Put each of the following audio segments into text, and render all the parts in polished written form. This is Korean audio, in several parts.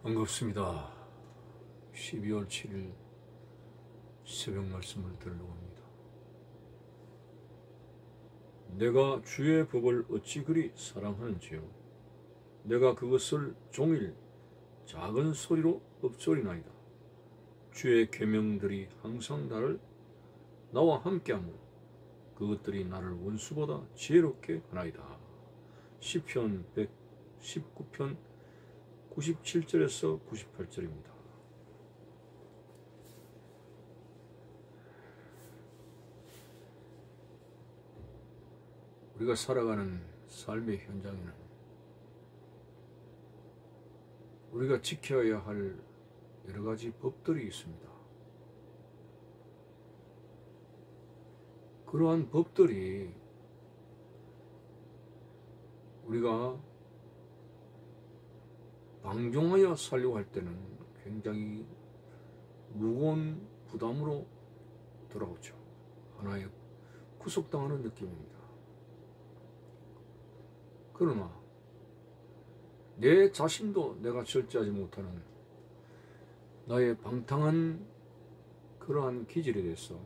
반갑습니다. 12월 7일 새벽 말씀을 들으려고 합니다. 내가 주의 법을 어찌 그리 사랑하는지요. 내가 그것을 종일 작은 소리로 읊조리나이다. 주의 계명들이 항상 나와 함께하므로 그것들이 나를 원수보다 지혜롭게 하나이다. 시편 119편 97절에서 98절입니다. 우리가 살아가는 삶의 현장에는 우리가 지켜야 할 여러 가지 법들이 있습니다. 그러한 법들이 우리가 방종하여 살려고 할 때는 굉장히 무거운 부담으로 돌아오죠. 하나의 구속당하는 느낌입니다. 그러나 내 자신도 내가 절제하지 못하는 나의 방탕한 그러한 기질에 대해서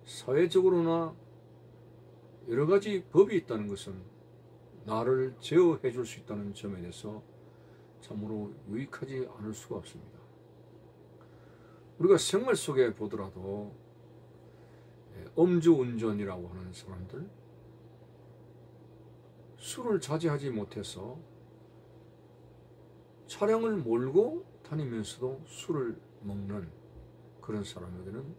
사회적으로나 여러 가지 법이 있다는 것은 나를 제어해 줄 수 있다는 점에 대해서 참으로 유익하지 않을 수가 없습니다. 우리가 생활 속에 보더라도 음주운전이라고 하는 사람들, 술을 자제하지 못해서 차량을 몰고 다니면서도 술을 먹는 그런 사람에게는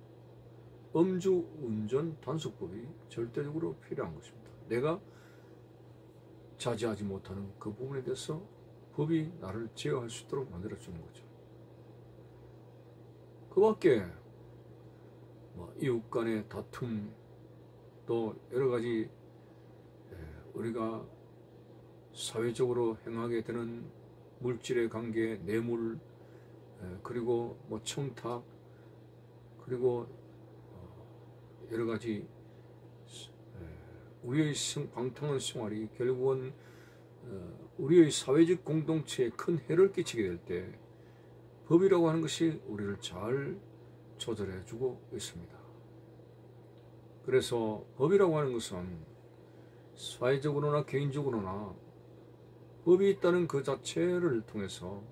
음주운전 단속법이 절대적으로 필요한 것입니다. 내가 자제하지 못하는 그 부분에 대해서 법이 나를 제어할 수 있도록 만들어주는 거죠. 그 밖에 이웃 간의 다툼, 또 여러 가지 우리가 사회적으로 행하게 되는 물질의 관계, 뇌물, 그리고 청탁, 그리고 여러 가지 우리의 방탕한 생활이 결국은 우리의 사회적 공동체에 큰 해를 끼치게 될 때 법이라고 하는 것이 우리를 잘 조절해 주고 있습니다. 그래서 법이라고 하는 것은 사회적으로나 개인적으로나 법이 있다는 그 자체를 통해서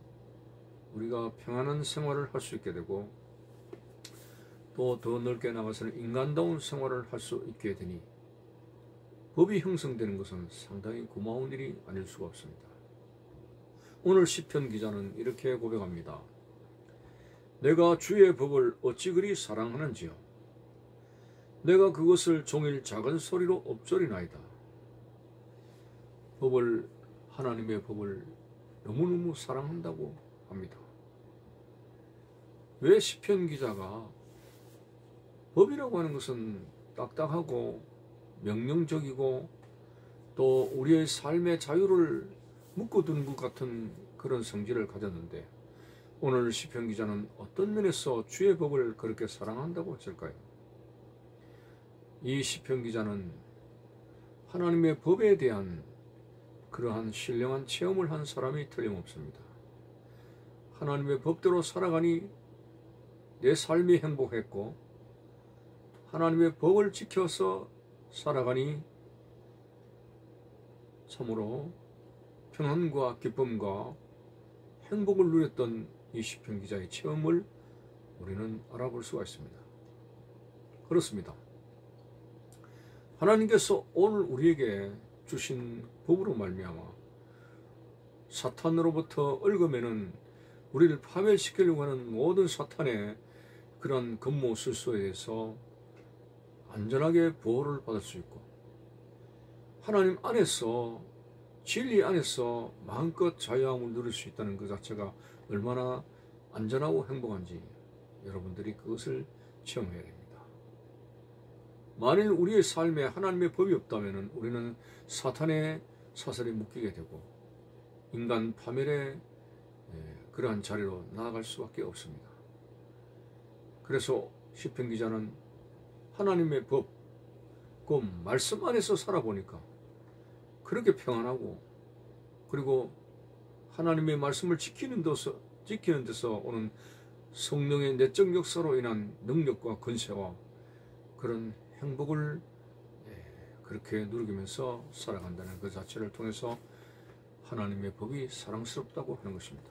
우리가 평안한 생활을 할 수 있게 되고, 또 더 넓게 나가서는 인간다운 생활을 할 수 있게 되니 법이 형성되는 것은 상당히 고마운 일이 아닐 수가 없습니다. 오늘 시편 기자는 이렇게 고백합니다. 내가 주의 법을 어찌 그리 사랑하는지요. 내가 그것을 종일 작은 소리로 읊조리나이다. 하나님의 법을 너무너무 사랑한다고 합니다. 왜 시편 기자가 법이라고 하는 것은 딱딱하고 명령적이고 또 우리의 삶의 자유를 묶어둔 것 같은 그런 성질을 가졌는데, 오늘 시편 기자는 어떤 면에서 주의 법을 그렇게 사랑한다고 했을까요? 이 시편 기자는 하나님의 법에 대한 그러한 신령한 체험을 한 사람이 틀림없습니다. 하나님의 법대로 살아가니 내 삶이 행복했고, 하나님의 법을 지켜서 살아가니 참으로 평안과 기쁨과 행복을 누렸던 이 시편 기자의 체험을 우리는 알아볼 수가 있습니다. 그렇습니다. 하나님께서 오늘 우리에게 주신 법으로 말미암아 사탄으로부터 얽어매는 우리를 파멸시키려고 하는 모든 사탄의 그런 근무 술수에 대해서 안전하게 보호를 받을 수 있고, 하나님 안에서, 진리 안에서 마음껏 자유함을 누릴 수 있다는 그 자체가 얼마나 안전하고 행복한지 여러분들이 그것을 체험해야 됩니다. 만일 우리의 삶에 하나님의 법이 없다면 우리는 사탄의 사슬에 묶이게 되고 인간 파멸의 그러한 자리로 나아갈 수밖에 없습니다. 그래서 시편 기자는 하나님의 법, 그 말씀 안에서 살아보니까 그렇게 평안하고, 그리고 하나님의 말씀을 지키는 데서 오는 성령의 내적 역사로 인한 능력과 권세와 그런 행복을 그렇게 누리면서 살아간다는 그 자체를 통해서 하나님의 법이 사랑스럽다고 하는 것입니다.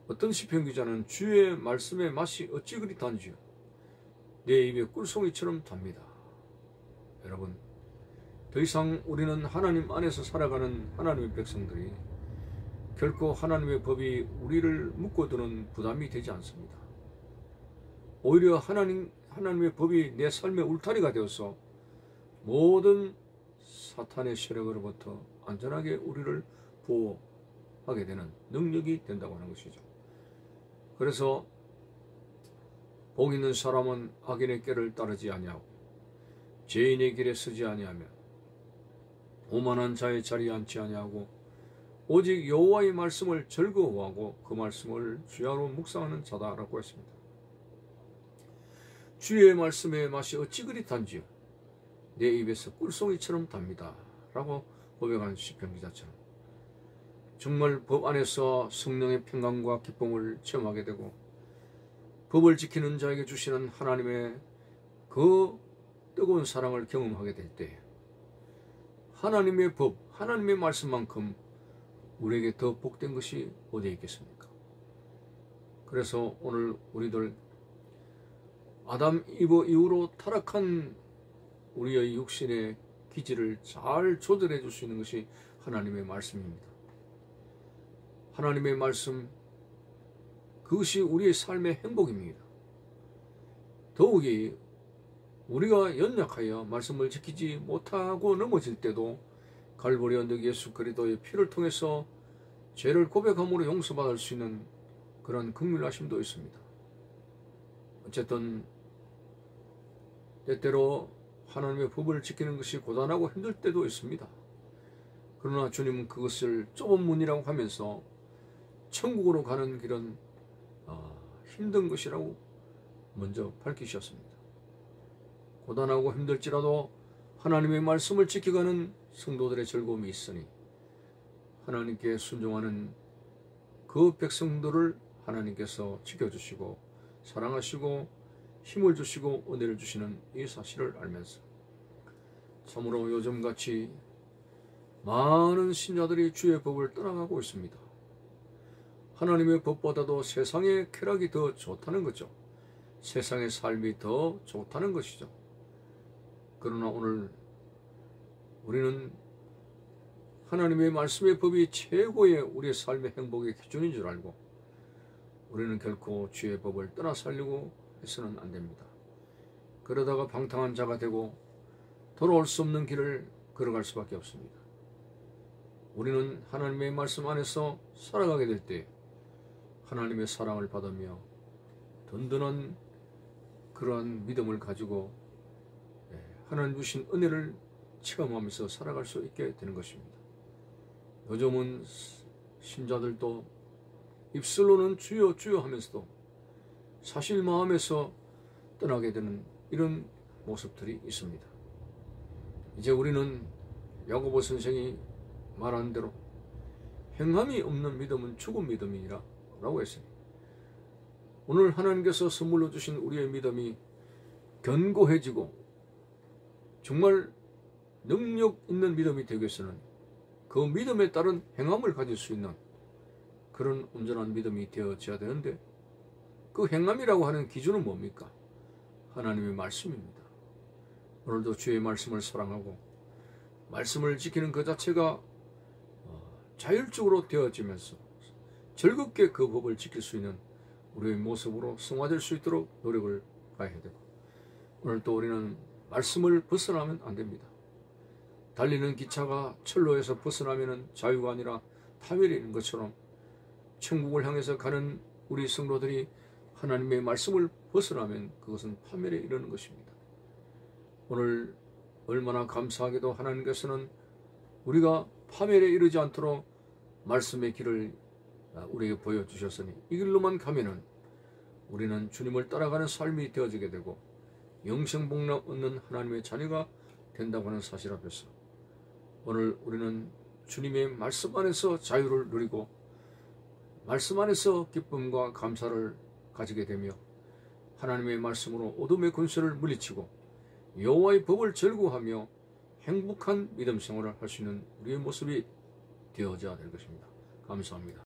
어떤 시편 기자는 주의 말씀의 맛이 어찌 그리 단지요 내 입에 꿀송이처럼 답니다. 여러분, 더 이상 우리는 하나님 안에서 살아가는 하나님의 백성들이 결코 하나님의 법이 우리를 묶어두는 부담이 되지 않습니다. 오히려 하나님의 법이 내 삶의 울타리가 되어서 모든 사탄의 세력으로부터 안전하게 우리를 보호하게 되는 능력이 된다고 하는 것이죠. 그래서 복 있는 사람은 악인의 꾀를 따르지 아니하고 죄인의 길에 서지 아니하며 오만한 자의 자리에 앉지 아니하고 오직 여호와의 말씀을 즐거워하고 그 말씀을 주야로 묵상하는 자다라고 했습니다. 주의 말씀의 맛이 어찌 그리 단지요 내 입에서 꿀송이처럼 답니다 라고 고백한 시편 기자처럼 정말 법 안에서 성령의 평강과 기쁨을 체험하게 되고 법을 지키는 자에게 주시는 하나님의 그 뜨거운 사랑을 경험하게 될 때 하나님의 법, 하나님의 말씀만큼 우리에게 더 복된 것이 어디에 있겠습니까? 그래서 오늘 우리들 아담 이브 이후로 타락한 우리의 육신의 기질을 잘 조절해 줄 수 있는 것이 하나님의 말씀입니다. 하나님의 말씀, 그것이 우리의 삶의 행복입니다. 더욱이 우리가 연약하여 말씀을 지키지 못하고 넘어질 때도 갈보리 언덕 예수 그리스도의 피를 통해서 죄를 고백함으로 용서받을 수 있는 그런 긍휼하심도 있습니다. 어쨌든 때때로 하나님의 법을 지키는 것이 고단하고 힘들 때도 있습니다. 그러나 주님은 그것을 좁은 문이라고 하면서 천국으로 가는 길은 힘든 것이라고 먼저 밝히셨습니다. 고단하고 힘들지라도 하나님의 말씀을 지켜가는 성도들의 즐거움이 있으니 하나님께 순종하는 그 백성들을 하나님께서 지켜주시고 사랑하시고 힘을 주시고 은혜를 주시는 이 사실을 알면서 참으로 요즘같이 많은 신자들이 주의 법을 떠나가고 있습니다. 하나님의 법보다도 세상의 쾌락이 더 좋다는 거죠. 세상의 삶이 더 좋다는 것이죠. 그러나 오늘 우리는 하나님의 말씀의 법이 최고의 우리의 삶의 행복의 기준인 줄 알고 우리는 결코 주의 법을 떠나 살려고 해서는 안 됩니다. 그러다가 방탕한 자가 되고 돌아올 수 없는 길을 걸어갈 수밖에 없습니다. 우리는 하나님의 말씀 안에서 살아가게 될 때 하나님의 사랑을 받으며 든든한 그러한 믿음을 가지고 하나님 주신 은혜를 체험하면서 살아갈 수 있게 되는 것입니다. 요즘은 신자들도 입술로는 주여 주여 하면서도 사실 마음에서 떠나게 되는 이런 모습들이 있습니다. 이제 우리는 야고보 선생이 말한 대로 행함이 없는 믿음은 죽은 믿음이라 라고 했습니다. 오늘 하나님께서 선물로 주신 우리의 믿음이 견고해지고 정말 능력 있는 믿음이 되기 위해서는 그 믿음에 따른 행함을 가질 수 있는 그런 온전한 믿음이 되어져야 되는데 그 행함이라고 하는 기준은 뭡니까? 하나님의 말씀입니다. 오늘도 주의 말씀을 사랑하고 말씀을 지키는 그 자체가 자율적으로 되어지면서 즐겁게 그 법을 지킬 수 있는 우리의 모습으로 성화될 수 있도록 노력을 가야 되고 오늘 또 우리는 말씀을 벗어나면 안 됩니다. 달리는 기차가 철로에서 벗어나면 자유가 아니라 파멸이 있는 것처럼 천국을 향해서 가는 우리 성도들이 하나님의 말씀을 벗어나면 그것은 파멸에 이르는 것입니다. 오늘 얼마나 감사하게도 하나님께서는 우리가 파멸에 이르지 않도록 말씀의 길을 우리에게 보여주셨으니 이 길로만 가면은 우리는 주님을 따라가는 삶이 되어지게 되고 영생복락 얻는 하나님의 자녀가 된다고 하는 사실 앞에서 오늘 우리는 주님의 말씀 안에서 자유를 누리고 말씀 안에서 기쁨과 감사를 가지게 되며 하나님의 말씀으로 어둠의 권세를 물리치고 여호와의 법을 즐거워하며 행복한 믿음 생활을 할 수 있는 우리의 모습이 되어져야 될 것입니다. 감사합니다.